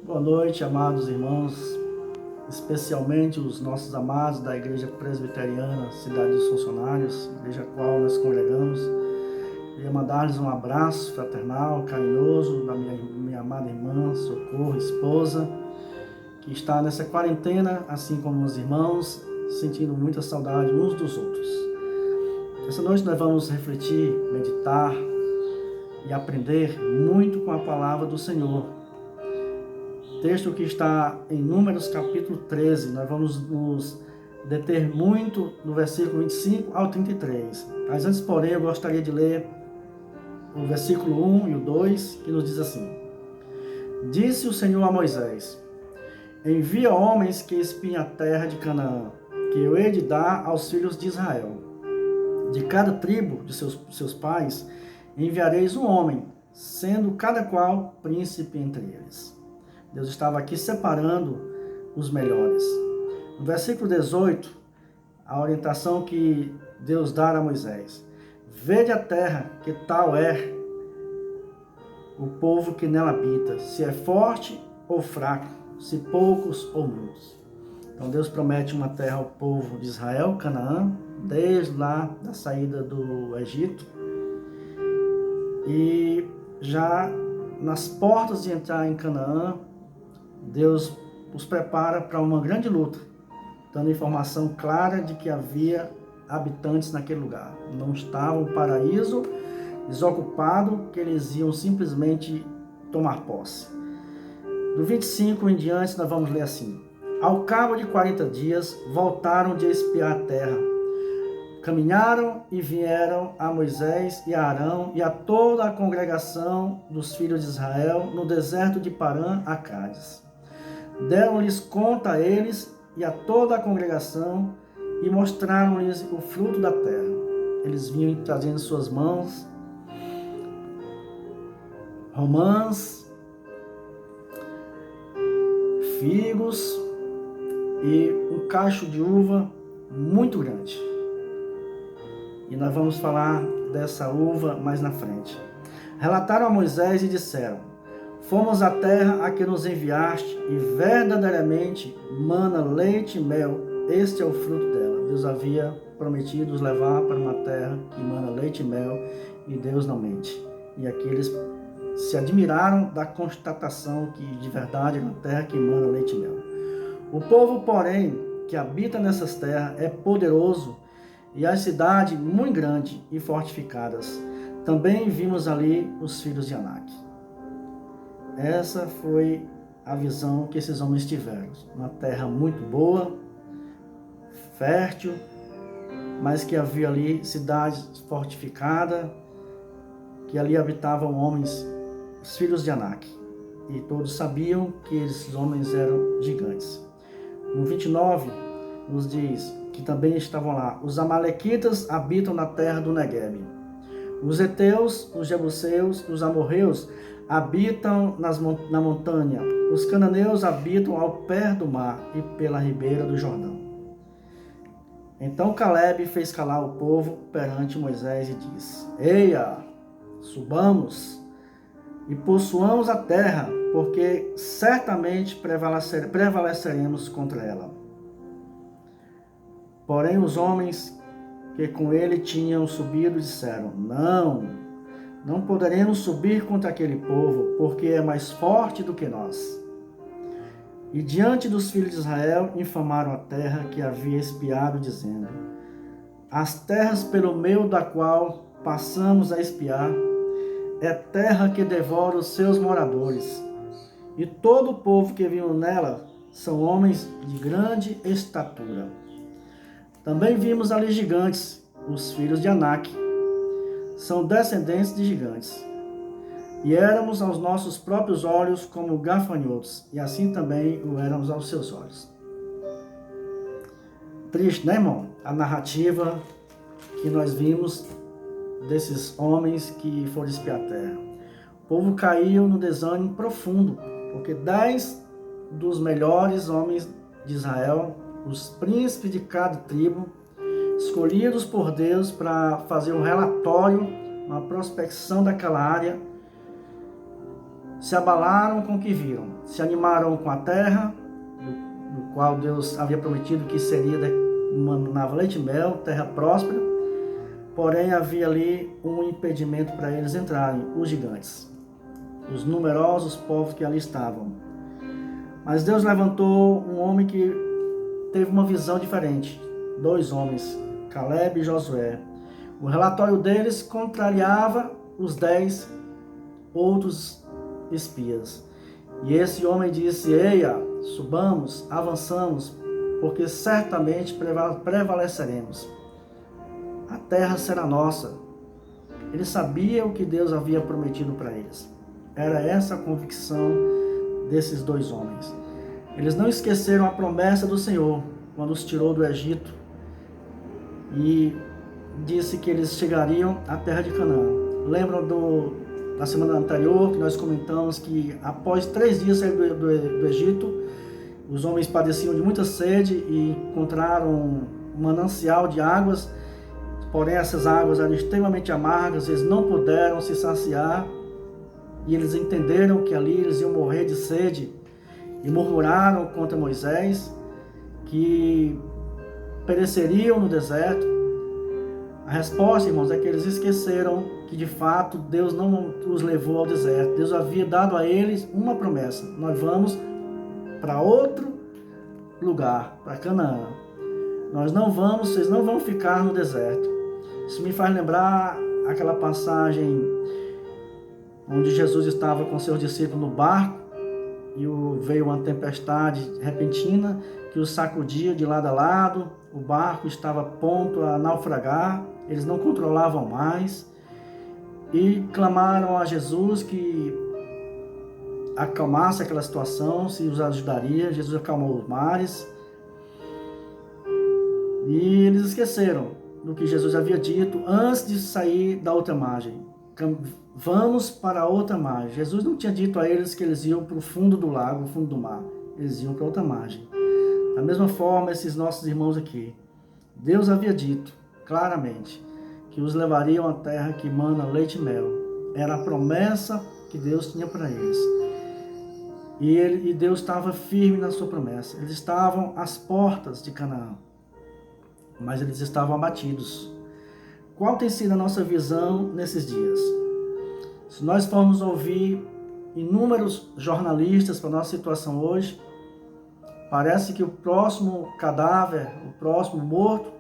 Boa noite, amados irmãos, especialmente os nossos amados da Igreja Presbiteriana, Cidade dos Funcionários, igreja a qual nós congregamos. Queria mandar-lhes um abraço fraternal, carinhoso, da minha amada irmã, Socorro, esposa, que está nessa quarentena, assim como os irmãos, sentindo muita saudade uns dos outros. Essa noite nós vamos refletir, meditar e aprender muito com a palavra do Senhor. Texto que está em Números capítulo 13, nós vamos nos deter muito no versículo 25 ao 33. Mas antes, porém, eu gostaria de ler o versículo 1 e o 2, que nos diz assim: Disse o Senhor a Moisés: Envia homens que espiem a terra de Canaã, que eu hei de dar aos filhos de Israel. De cada tribo de seus pais enviareis um homem, sendo cada qual príncipe entre eles. Deus estava aqui separando os melhores. No versículo 18, a orientação que Deus dá a Moisés: Vede a terra, que tal é o povo que nela habita, se é forte ou fraco, se poucos ou muitos. Então Deus promete uma terra ao povo de Israel, Canaã, desde lá da saída do Egito. E já nas portas de entrar em Canaã, Deus os prepara para uma grande luta, dando informação clara de que havia habitantes naquele lugar. Não estava um paraíso desocupado que eles iam simplesmente tomar posse. Do 25 em diante nós vamos ler assim: Ao cabo de 40 dias voltaram de espiar a terra. Caminharam e vieram a Moisés e a Arão e a toda a congregação dos filhos de Israel no deserto de Parã a Cádiz. Deram-lhes conta a eles e a toda a congregação e mostraram-lhes o fruto da terra. Eles vinham trazendo em suas mãos romãs, figos e um cacho de uva muito grande. E nós vamos falar dessa uva mais na frente. Relataram a Moisés e disseram: Fomos à terra a que nos enviaste, e verdadeiramente mana leite e mel, este é o fruto dela. Deus havia prometido os levar para uma terra que mana leite e mel, e Deus não mente. E aqui eles se admiraram da constatação que de verdade é uma terra que mana leite e mel. O povo, porém, que habita nessas terras é poderoso, e as cidades muito grandes e fortificadas. Também vimos ali os filhos de Anak. Essa foi a visão que esses homens tiveram. Uma terra muito boa, fértil, mas que havia ali cidades fortificadas, que ali habitavam homens, os filhos de Anak. E todos sabiam que esses homens eram gigantes. No 29, nos diz que também estavam lá: Os amalequitas habitam na terra do Neguebe. Os heteus, os jebuseus, os amorreus habitam na montanha. Os cananeus habitam ao pé do mar e pela ribeira do Jordão. Então Calebe fez calar o povo perante Moisés e disse: Eia, subamos e possuamos a terra, porque certamente prevaleceremos contra ela. Porém os homens que com ele tinham subido disseram: Não poderemos subir contra aquele povo, porque é mais forte do que nós. E diante dos filhos de Israel infamaram a terra que havia espiado, dizendo: As terras pelo meio da qual passamos a espiar é terra que devora os seus moradores, e todo o povo que vive nela são homens de grande estatura. Também vimos ali gigantes, os filhos de Anak, são descendentes de gigantes. E éramos aos nossos próprios olhos como gafanhotos, e assim também o éramos aos seus olhos. Triste, né, irmão? A narrativa que nós vimos desses homens que foram espiar a terra. O povo caiu no desânimo profundo, porque 10 dos melhores homens de Israel, os príncipes de cada tribo, escolhidos por Deus para fazer um relatório, uma prospecção daquela área, se abalaram com o que viram, se animaram com a terra, do qual Deus havia prometido que seria manava leite e mel, terra próspera, porém havia ali um impedimento para eles entrarem, os gigantes, os numerosos povos que ali estavam. Mas Deus levantou um homem que teve uma visão diferente, 2 homens, Caleb e Josué. O relatório deles contrariava os 10 outros espias. E esse homem disse: eia, subamos, avançamos, porque certamente prevaleceremos. A terra será nossa. Ele sabia o que Deus havia prometido para eles. Era essa a convicção desses 2 homens. Eles não esqueceram a promessa do Senhor quando os tirou do Egito e disse que eles chegariam à terra de Canaã. Lembram da semana anterior que nós comentamos que após 3 dias sair do Egito, os homens padeciam de muita sede e encontraram um manancial de águas, porém essas águas eram extremamente amargas, eles não puderam se saciar e eles entenderam que ali eles iam morrer de sede e murmuraram contra Moisés que pereceriam no deserto. A resposta, irmãos, é que eles esqueceram que de fato Deus não os levou ao deserto. Deus havia dado a eles uma promessa: nós vamos para outro lugar, para Canaã. Vocês não vão ficar no deserto. Isso me faz lembrar aquela passagem onde Jesus estava com seus discípulos no barco e veio uma tempestade repentina que os sacudia de lado a lado. O barco estava pronto a naufragar, eles não controlavam mais e clamaram a Jesus que acalmasse aquela situação, se os ajudaria. Jesus acalmou os mares e eles esqueceram do que Jesus havia dito antes de sair da outra margem. Vamos para a outra margem. Jesus não tinha dito a eles que eles iam para o fundo do lago, o fundo do mar. Eles iam para outra margem. Da mesma forma, esses nossos irmãos aqui, Deus havia dito claramente que os levariam à terra que mana leite e mel. Era a promessa que Deus tinha para eles. E Deus estava firme na sua promessa. Eles estavam às portas de Canaã, mas eles estavam abatidos. Qual tem sido a nossa visão nesses dias? Se nós formos ouvir inúmeros jornalistas para a nossa situação hoje, parece que o próximo cadáver, o próximo morto,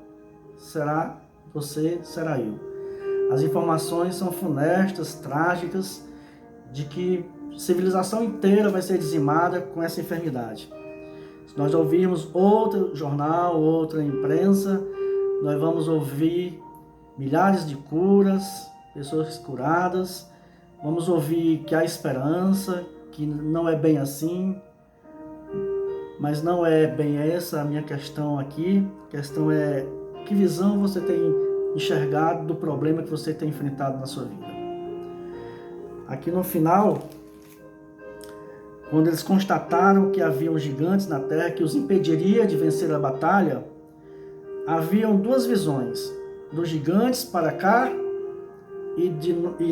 será você, será eu. As informações são funestas, trágicas, de que a civilização inteira vai ser dizimada com essa enfermidade. Se nós ouvirmos outro jornal, outra imprensa, nós vamos ouvir milhares de curas, pessoas curadas, vamos ouvir que há esperança, que não é bem assim, mas não é bem essa a minha questão aqui. A questão é: que visão você tem enxergado do problema que você tem enfrentado na sua vida? Aqui no final, quando eles constataram que haviam gigantes na terra que os impediria de vencer a batalha, haviam 2 visões: dos gigantes para cá e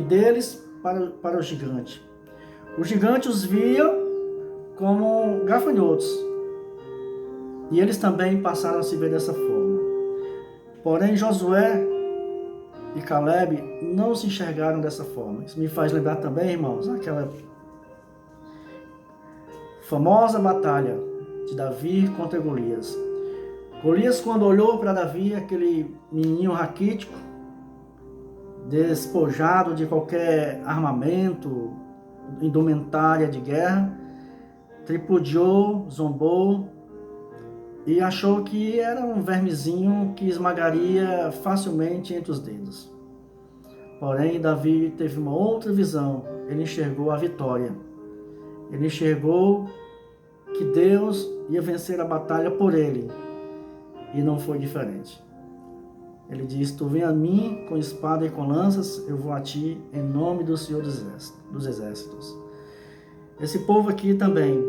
deles para o gigante. O gigante os via como gafanhotos, e eles também passaram a se ver dessa forma. Porém, Josué e Caleb não se enxergaram dessa forma. Isso me faz lembrar também, irmãos, aquela famosa batalha de Davi contra Golias. Golias, quando olhou para Davi, aquele menininho raquítico, despojado de qualquer armamento, indumentária de guerra, tripudiou, zombou e achou que era um vermezinho que esmagaria facilmente entre os dedos. Porém, Davi teve uma outra visão. Ele enxergou a vitória. Ele enxergou que Deus ia vencer a batalha por ele. E não foi diferente. Ele diz: tu vem a mim com espada e com lanças, eu vou a ti em nome do Senhor dos Exércitos. Esse povo aqui também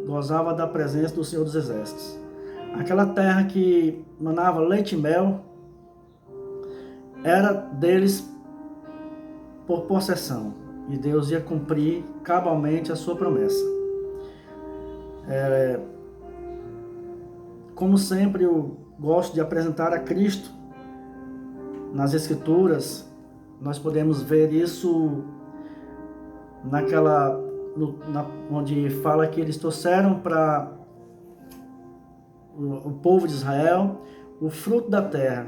gozava da presença do Senhor dos Exércitos. Aquela terra que manava leite e mel era deles por possessão. e Deus ia cumprir cabalmente a sua promessa. Como sempre, eu gosto de apresentar a Cristo nas Escrituras. Nós podemos ver isso onde fala que eles trouxeram para o povo de Israel o fruto da terra.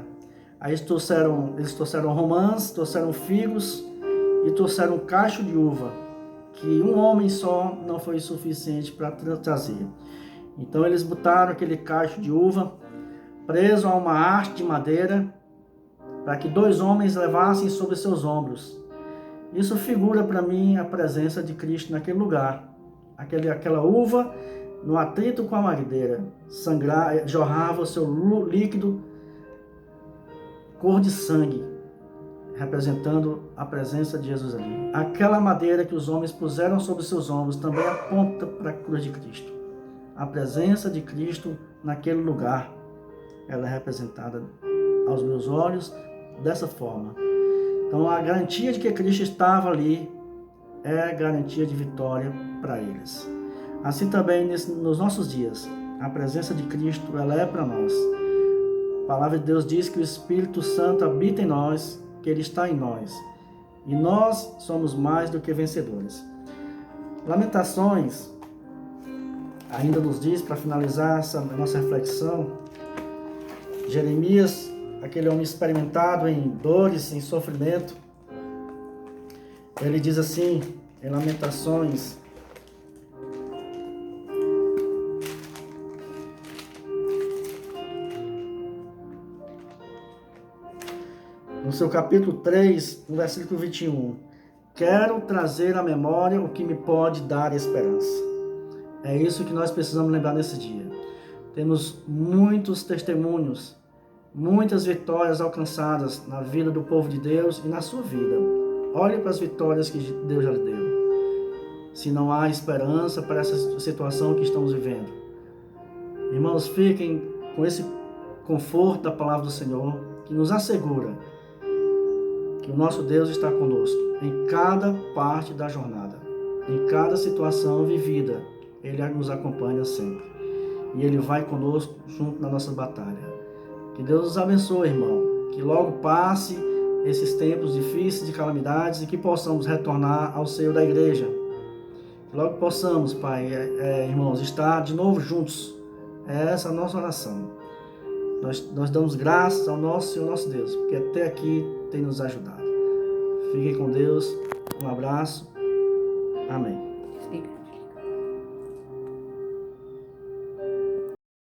Aí eles trouxeram romãs, trouxeram figos e trouxeram um cacho de uva, que um homem só não foi suficiente para trazer. Então eles botaram aquele cacho de uva preso a uma haste de madeira, para que 2 homens levassem sobre seus ombros. Isso figura para mim a presença de Cristo naquele lugar. Aquela uva, no atrito com a madeira, jorrava o seu líquido cor de sangue, representando a presença de Jesus ali. Aquela madeira que os homens puseram sobre seus ombros também aponta para a cruz de Cristo. A presença de Cristo naquele lugar, ela é representada aos meus olhos dessa forma. Então a garantia de que Cristo estava ali é garantia de vitória para eles. Assim também nos nossos dias, a presença de Cristo, ela é para nós. A palavra de Deus diz que o Espírito Santo habita em nós, que Ele está em nós. E nós somos mais do que vencedores. Lamentações ainda nos diz, para finalizar essa nossa reflexão, Jeremias, aquele homem experimentado em dores, em sofrimento, ele diz assim, em Lamentações, no seu capítulo 3, no versículo 21, quero trazer à memória o que me pode dar esperança. É isso que nós precisamos lembrar nesse dia. Temos muitos testemunhos, muitas vitórias alcançadas na vida do povo de Deus e na sua vida. Olhe para as vitórias que Deus já lhe deu. Se não há esperança para essa situação que estamos vivendo. Irmãos, fiquem com esse conforto da palavra do Senhor, que nos assegura que o nosso Deus está conosco em cada parte da jornada, em cada situação vivida. Ele nos acompanha sempre. E Ele vai conosco junto na nossa batalha. Que Deus nos abençoe, irmão. Que logo passe esses tempos difíceis de calamidades e que possamos retornar ao seio da igreja. Que logo possamos, Pai, irmãos, estar de novo juntos. É essa a nossa oração. Nós damos graças ao nosso Senhor, nosso Deus, porque até aqui tem nos ajudado. Fiquem com Deus. Um abraço. Amém.